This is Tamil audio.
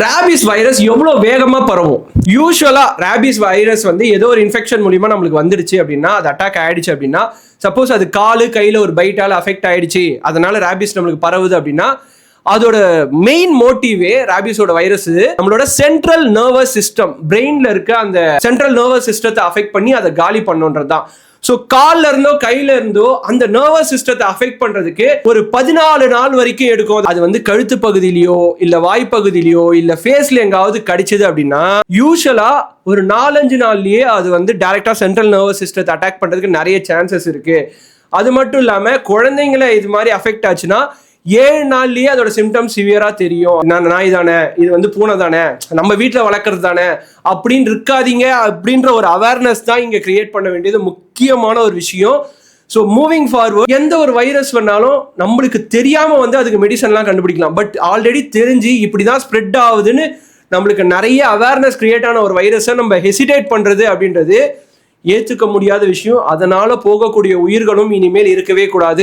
ரேபிஸ் வைரஸ் எவ்வளவு வேகமா பரவும்? யூஸ்வலா ரேபிஸ் வைரஸ் வந்து ஏதோ ஒரு இன்ஃபெக்ஷன் மூலியமா நம்மளுக்கு வந்துடுச்சு அப்படின்னா, அது அட்டாக் ஆயிடுச்சு அப்படின்னா, சப்போஸ் அது காலு கையில ஒரு பைட்டால அஃபெக்ட் ஆயிடுச்சு, அதனால ரேபிஸ் நம்மளுக்கு பரவுது அப்படின்னா, அதோட மெயின் மோட்டிவே ரேபிஸோட வைரஸ் நம்மளோட சென்ட்ரல் நர்வஸ் சிஸ்டம், பிரெயின்ல இருக்க அந்த சென்ட்ரல் நர்வஸ் சிஸ்டத்தை அஃபெக்ட் பண்ணி அதை காலி பண்ணுன்றதுதான். ஸோ கால்ல இருந்தோ கையில இருந்தோ அந்த நர்வஸ் சிஸ்டத்தை அஃபெக்ட் பண்றதுக்கு ஒரு 14 நாள் வரைக்கும் எடுக்கும். அது வந்து கழுத்து பகுதியிலயோ இல்ல வாய்ப்பகுதியிலயோ இல்ல ஃபேஸ்ல எங்காவது கடிச்சது அப்படின்னா யூஸ்வலா ஒரு 4-5 நாள்லயே அது வந்து டைரக்டா சென்ட்ரல் நர்வஸ் சிஸ்டத்தை அட்டாக் பண்றதுக்கு நிறைய சான்சஸ் இருக்கு. அது மட்டும் இல்லாம குழந்தைங்களை இது மாதிரி அஃபெக்ட் ஆச்சுன்னா 7 நாள்லயே அதோட சிம்டம்ஸ் சிவியரா தெரியும். நாய் தானே, இது வந்து பூனை தானே, நம்ம வீட்டில் வளர்க்கறது தானே அப்படின்னு இருக்காதீங்க அப்படின்ற ஒரு அவேர்னஸ் தான் இங்க கிரியேட் பண்ண வேண்டியது முக்கியமான ஒரு விஷயம். ஸோ மூவிங் ஃபார்வர்ட் எந்த ஒரு வைரஸ் வேணாலும் நம்மளுக்கு தெரியாம வந்து அதுக்கு மெடிசன்லாம் கண்டுபிடிக்கலாம். பட் ஆல்ரெடி தெரிஞ்சு இப்படிதான் ஸ்ப்ரெட் ஆகுதுன்னு நம்மளுக்கு நிறைய அவேர்னஸ் கிரியேட் ஆன ஒரு வைரஸை நம்ம ஹெசிடேட் பண்றது அப்படின்றது ஏற்றுக்க முடியாத விஷயம். அதனால போகக்கூடிய உயிர்களும் இனிமேல் இருக்கவே கூடாது.